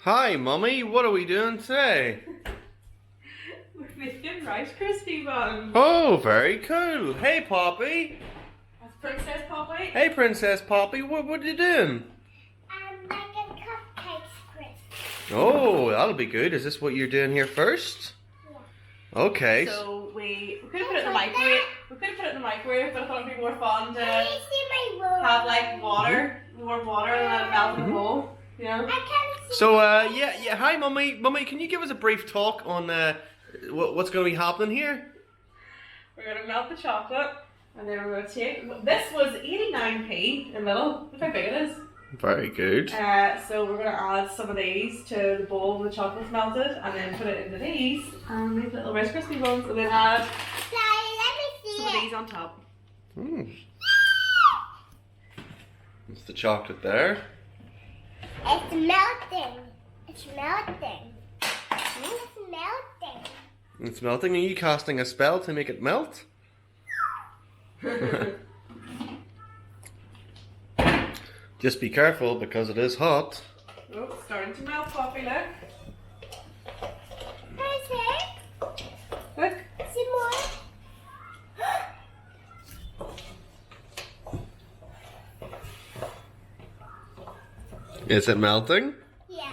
Hi, Mummy. What are we doing today? We're making Rice Krispie buns. Oh, very cool. Hey, Poppy. That's Princess Poppy. Hey, Princess Poppy. What are you doing? I'm making cupcakes, Chris. Oh, that'll be good. Is this what you're doing here first? Yeah. Okay. So we could have put it in the microwave. We could have put it in the microwave, but I thought it'd be more fun Can to you see my roll? have like water, warm water, and let it melt in the bowl. You know. I can't see. So, yeah. Hi, Mummy. Mummy, can you give us a brief talk on what's going to be happening here? We're gonna melt the chocolate, and then we're gonna take. This was 89p in the middle. Look how big it is. Very good. So we're gonna add some of these to the bowl where the chocolate's melted, and then put it into these, and make little Rice Krispie buns, and then add Daddy, let me some of see these on top. It's the chocolate there. It's melting. It's melting. It's melting. It's melting. Are you casting a spell to make it melt? Just be careful because it is hot. Oh, it's starting to melt, Poppy, look. Where's it? Look. See more? Is it melting? Yeah.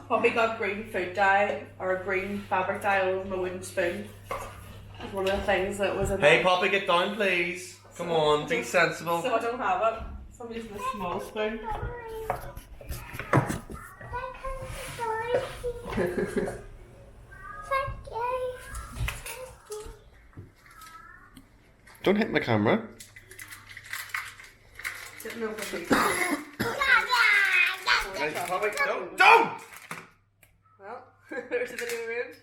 Poppy got green food dye, or green fabric dye all over my wooden spoon. It's one of the things that was in Hey, there. Poppy, get down, please. Come on, be sensible. So I don't have it. So I'm using a small spoon. Don't hit my camera. Didn't know what it Hey, Poppy, don't! Well, there's the video room.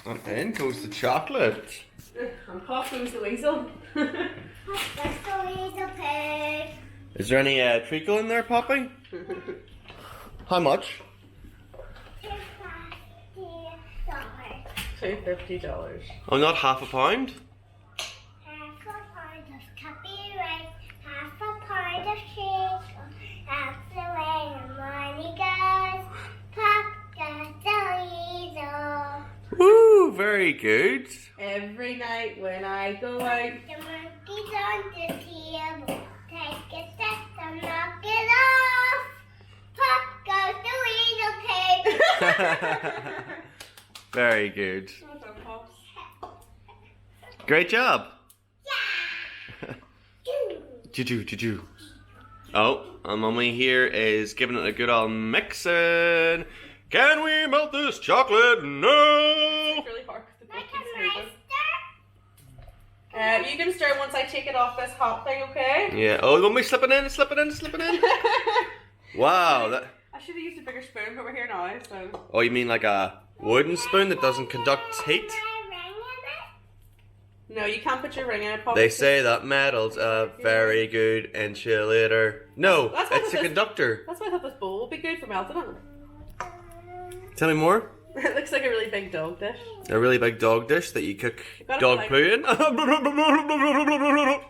And in goes the chocolate. And Pop goes the weasel. Is there any treacle in there, Poppy? How much? $250. Oh, not half a pound? Half a pound of copyright, half a pound of shake. That's the way the money goes. Pop got the weasel. Woo, very good. Every night when I go out. The monkey's on the table. Take a step and knock it off. Pop goes the weasel cake. Very good. Well done, Pops. Great job. Yeah. Choo-choo. Oh, and Mummy here is giving it a good old mixing. Can we melt this chocolate? No! It's really hard because the Like book keeps a moving. meister. You can stir once I take it off this hot thing, okay? Yeah. Oh, Mummy slipping in. Wow. That. I should have used a bigger spoon, but we're here now, so. Oh, you mean like a wooden spoon that doesn't conduct heat? No, you can't put your ring in it, Pop. They say that metal's a very good insulator. No, That's what it's it a is. conductor. That's why I thought this bowl would be good for melting it. Tell me more. It looks like a really big dog dish. A really big dog dish that you cook gotta dog put, poo in. You got it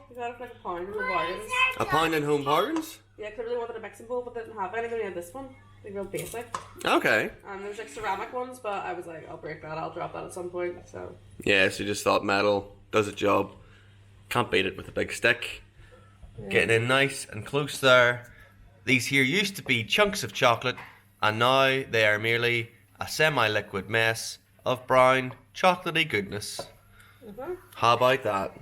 for like a pound in the bargains. A pound in home bargains? Yeah, because I really wanted a mixing bowl, but didn't have any. I only had this one. Like real basic. Okay. And there's like ceramic ones, but I was like, I'll break that. I'll drop that at some point. So. Yeah, so you just thought metal does a job. Can't beat it with a big stick. Yeah. Getting in nice and close there. These here used to be chunks of chocolate, and now they are merely a semi-liquid mess of brown, chocolatey goodness. How about that?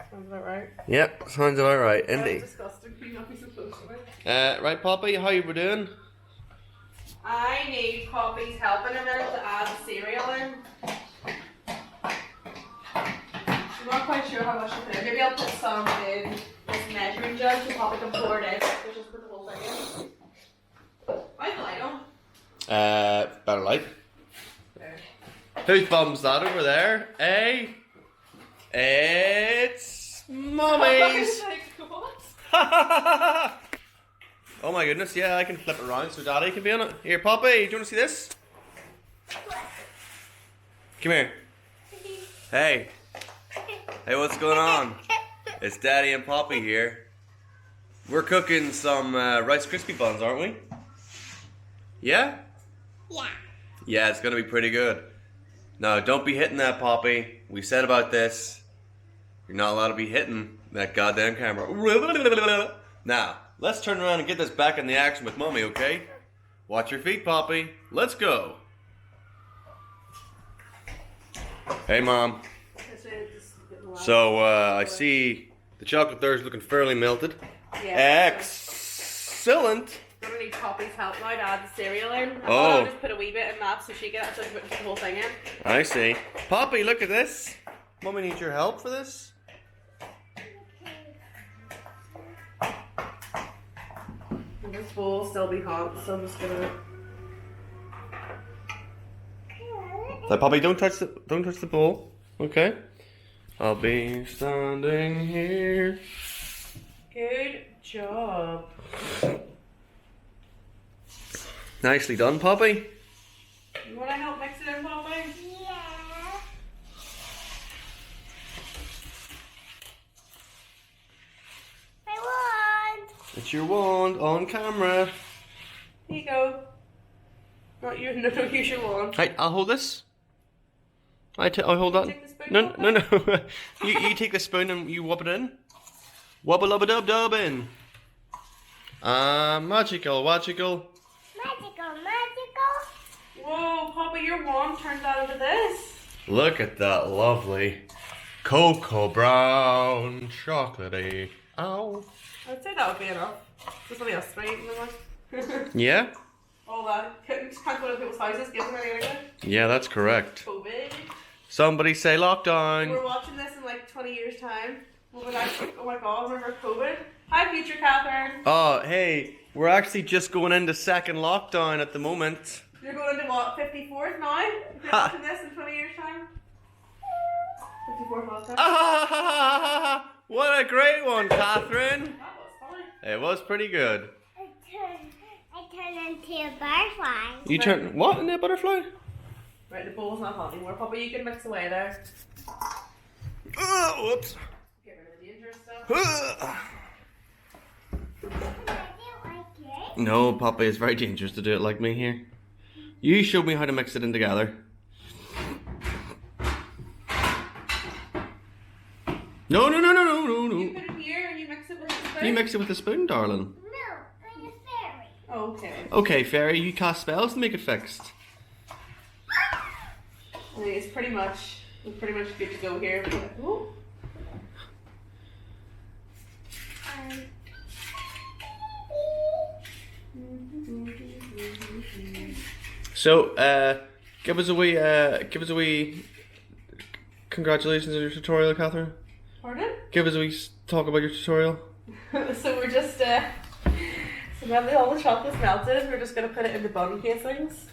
Sounds about right. Yep, sounds about right, That's indeed. disgusting. Can you not be supposed to be? Right, Poppy, how you doing? I need Poppy's help in a minute to add the cereal in. I'm not quite sure how much to put in. Maybe I'll put some in this measuring jug so Poppy can pour it in. Or just put the whole thing in. Why's the light on? Better light. There. Whose bum's that over there? Eh? It's Mummy's. What? Oh my goodness, yeah, I can flip it around so Daddy can be on it. Here, Poppy, do you want to see this? Come here. Hey. Hey, what's going on? It's Daddy and Poppy here. We're cooking some Rice Krispie buns, aren't we? Yeah? Yeah. Yeah, it's gonna be pretty good. No, don't be hitting that, Poppy. We said about this. You're not allowed to be hitting that goddamn camera. Now, let's turn around and get this back in the action with Mommy, okay? Watch your feet, Poppy. Let's go. Hey, Mom. So, I see the chocolate there is looking fairly melted. Yeah. Excellent. I'm gonna need Poppy's help now to add the cereal in. Oh. I'll just put a wee bit in that so she gets to put the whole thing in. I see. Poppy, look at this. Mommy needs your help for this. And this bowl will still be hot, so I'm just gonna. So, Poppy, don't touch the bowl. Okay. I'll be standing here. Good job. Nicely done, Poppy. You wanna help mix it in, Poppy? Yeah. I want. It's your wand on camera. Here you go. Not you, no, use your wand. Hey, I'll hold this. I'll hold that. Take the spoon, No, Poppy? no. you take the spoon and you whop it in. Wubba lubba dub dub in. Magical, magical. Magical. Whoa, Poppy, your wand turned out into this. Look at that lovely cocoa brown chocolatey. Ow. I'd say that would be enough. There's only us three eating them. Yeah? All that. Can't go to people's houses, give them anything. Yeah, that's correct. COVID. Somebody say lockdown. We're watching this in like 20 years' time. We'll be like, oh my god, remember COVID? Hi, future Catherine. Oh, hey, we're actually just going into second lockdown at the moment. You're going into what, 54th now? If you're Ha. watching this in 20 years' time? 54th lockdown? Ah, what a great one, Catherine. That was funny. It was pretty good. I turn into a butterfly. You turned what into a butterfly? Right, the bowl's not hot anymore. Poppy, you can mix away there. Whoops. Get rid of the dangerous stuff. I don't like it. No, Poppy, it's very dangerous to do it like me here. You showed me how to mix it in together. No. You put it here and you mix it with the spoon? You mix it with a spoon, darling. No, I'm a fairy. Oh, okay. Okay, fairy, you cast spells to make it fixed. I think it's pretty much good to go here. Ooh. So, give us a wee congratulations on your tutorial, Catherine. Pardon? Give us a wee talk about your tutorial. So we're just so now that all the chocolate's melted, we're just gonna put it in the bun casings,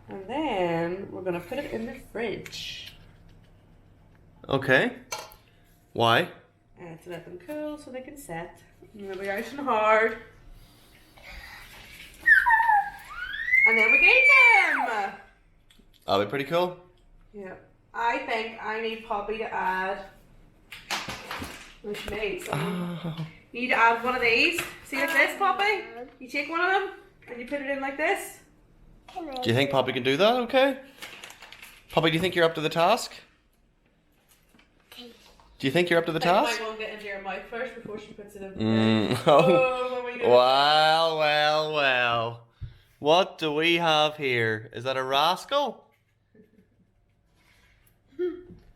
and then we're gonna put it in the fridge. Okay. Why? And to let them cool so they can set. And they'll be nice and hard. And then we get them! That'll be pretty cool. Yeah. I think I need Poppy to add. Which makes. Oh. You need to add one of these. See like this, Poppy? You take one of them and you put it in like this. Do you think Poppy can do that? Okay. Poppy, do you think you're up to the task? Do you think you're up to the I think task? I might go get into your mouth first before she puts it in. Oh. what are we doing? Well. What do we have here? Is that a rascal? How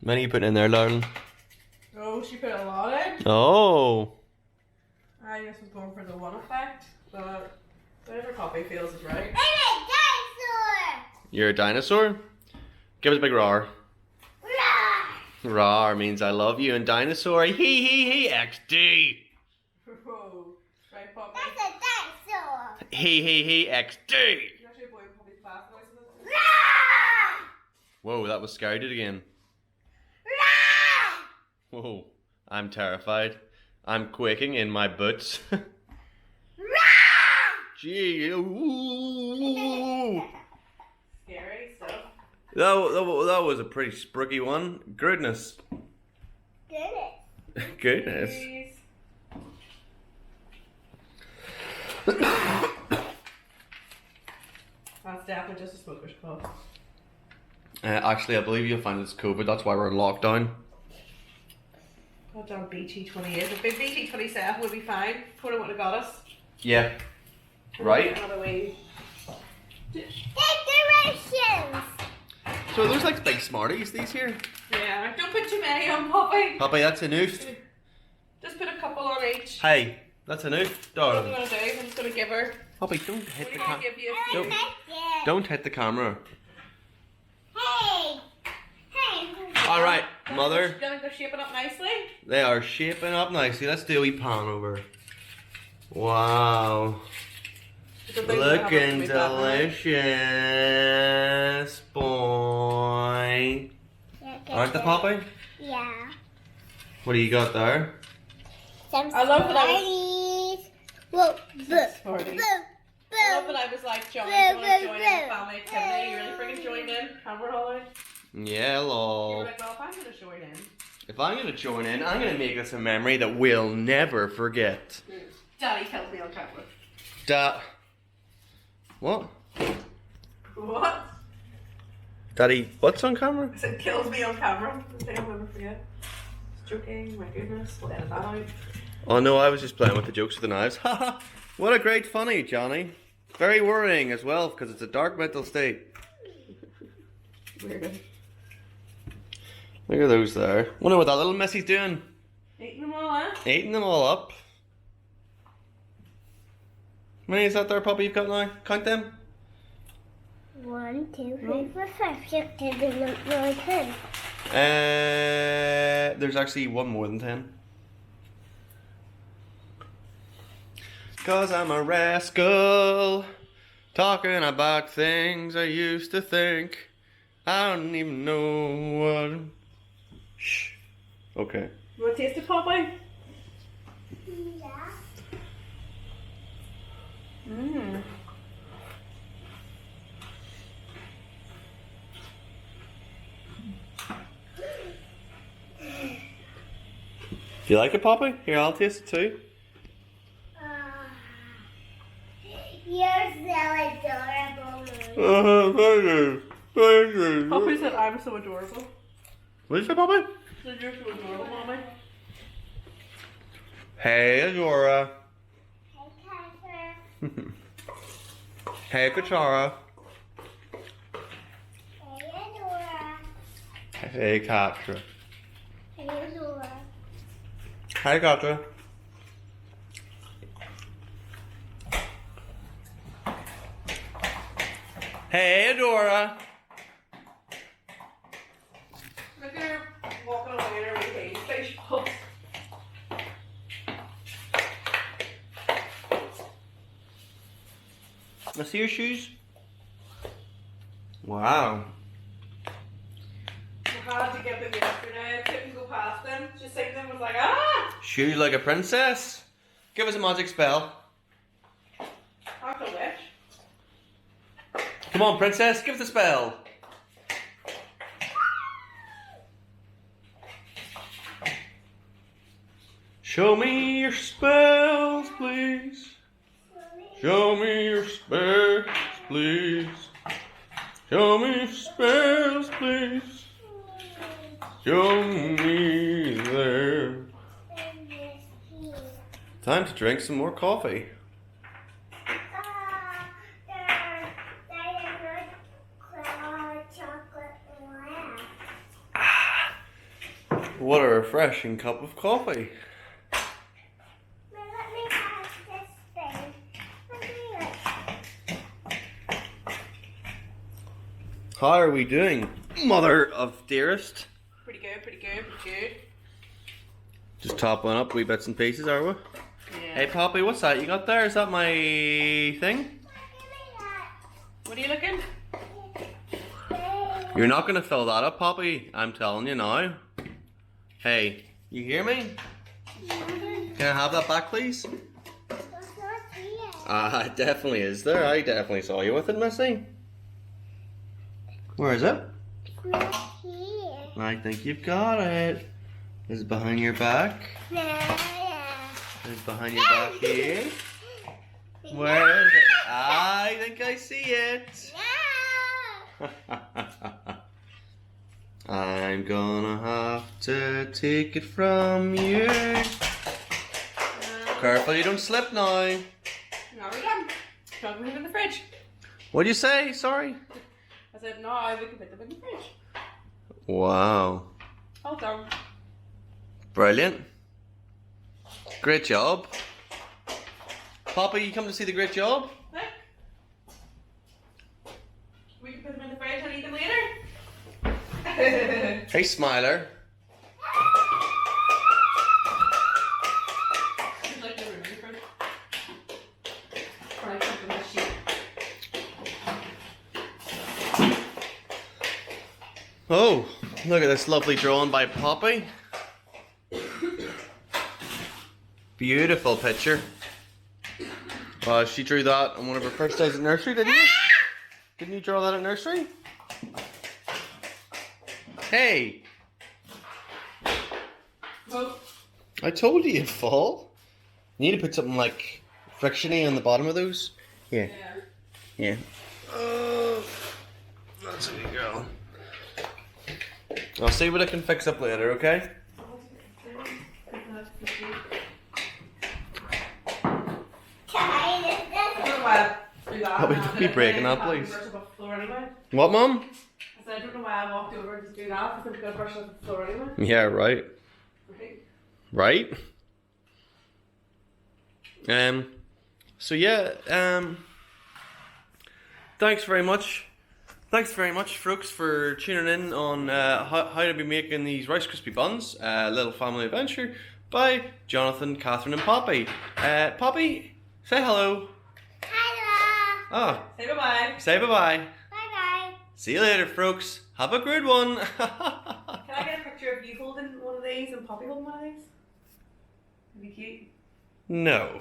many are you putting in there, darling? Oh, she put a lot in. Oh. I just was going for the one effect, but whatever Poppy feels is right. I'm a dinosaur. You're a dinosaur? Give us a big roar. Roar. Roar means I love you, and dinosaur, hee, XD. Whoa. Right, Poppy? That's a dinosaur. Hee, XD. You actually avoid Poppy's class voices. Roar. Whoa, that was scary. Do it again. Roar. Whoa, I'm terrified. I'm quaking in my boots. Roar. Gee, ooh. Scary stuff. That was a pretty sprooky one. Goodness. Goodness. Goodness. Please. That's definitely just a smoker's club. Actually, I believe you'll find it's COVID. That's why we're in lockdown. Goddamn BT28. If big BT27 would be fine. Could have got us. Yeah. Right? Another way. Decorations. So are those like big Smarties, these here? Yeah, don't put too many on, Poppy. Poppy, that's enough. Just put a couple on each. Hey, that's enough, What am I darling. going to do? I'm just going to give her. Poppy, don't hit What the do you camera. give you? I Don't- like it. Don't hit the camera. Hey. Hey. All right, mother. They're shaping up nicely. They are shaping up nicely. Let's do a wee pan over. Wow. I don't think we'll have it Looking with that now. delicious, boy. Aren't they, Poppy? Yeah. What do you got there? Some I love that I Smarties. Whoa, boo, Smarties. boo, I love boo. that I was like, John, do you want to join in the family activity? You really freaking joined in? Camera all out. Yeah, You were lol. like, well, if I'm going to join in. If I'm gonna join in, I'm gonna make this a memory that we'll never forget. Daddy kills me on camera. What? What? Daddy, what's on camera? I said kills me on camera. I think I'll never forget. It's joking, my goodness. We'll edit that out. Oh no, I was just playing with the jokes with the knives. Haha! What a great funny, Johnny. Very worrying as well, because it's a dark mental state. Weird. Look at those there. Wonder what that little messy's doing. Eating them all, huh? Eating them all up. How many is that there, Poppy, you've got now? Count them. 1, 2, 3, 4, 5, 6, 7, 8, 9, 10. There's actually one more than 10. Cause I'm a rascal, talking about things I used to think. I don't even know what. Shh. Okay. You want to taste it, Popeye? Yeah. Mmm. Do you like it, Poppy? Here, I'll taste it too. You're so adorable. Thank you. Thank you. Poppy said I'm so adorable. What did you say, Poppy? Said you're so adorable, Mommy. Hey, Adora. Hey, Kaiser. Hey, Katara. Hey, Adora. Hey, Katra. Hey, Adora. Hi, Katra. Hey, Adora. Look at her walking away in her wee baby face. Let's see your shoes. Wow. I had to get them yesterday. I couldn't go past them. Just seeing them was like, ah! Shoes like a princess. Give us a magic spell. That's a wish. Come on, princess. Give us a spell. Show me your spells, please. Show me your spells, please. Show me your spells, please. Show me there. Time to drink some more coffee. What a refreshing cup of coffee. How are we doing, mother of dearest? Pretty good, pretty good, pretty good. Just topping up wee bits and pieces, are we? Yeah. Hey, Poppy, what's that you got there? Is that my thing? What are you looking? You're not gonna fill that up, Poppy. I'm telling you now. Hey, you hear me? Can I have that back, please? It definitely is there. I definitely saw you with it, Missy. Where is it? not here. I think you've got it. Is it behind your back? No. Is it behind your back here? Where is it? I think I see it. No. I'm gonna have to take it from you. Careful you don't slip now. Now we're done. Shove them in the fridge. What'd you say? Sorry. I said, no, we can put them in the fridge. Wow. All done. Brilliant. Great job. Papa, you come to see the great job? Look. We can put them in the fridge and eat them later. Hey, Smiler. It's like the room in the fridge. Or like something with sheep. Oh, look at this lovely drawing by Poppy. Beautiful picture. She drew that on one of her first days at nursery, didn't you? Didn't you draw that at nursery? Hey, Oh. I told you you'd fall. You need to put something like frictiony on the bottom of those. Here. Yeah. Yeah. Oh, that's a good girl. I'll see what I can fix up later, okay? Probably don't be breaking up, please. What, Mum? I said, I don't know why I walked over to do that because I'm going to brush up the floor anyway. Yeah, right. Okay. Right? So yeah, thanks very much. Thanks very much, Frolks, for tuning in on how to be making these Rice Krispie buns. Little family adventure by Jonathan, Catherine, and Poppy. Poppy, say hello. Hello. Oh, Say bye-bye. say bye-bye. Bye-bye. See you later, Frolks. Have a good one. Can I get a picture of you holding one of these and Poppy holding one of these? That'd be cute. No.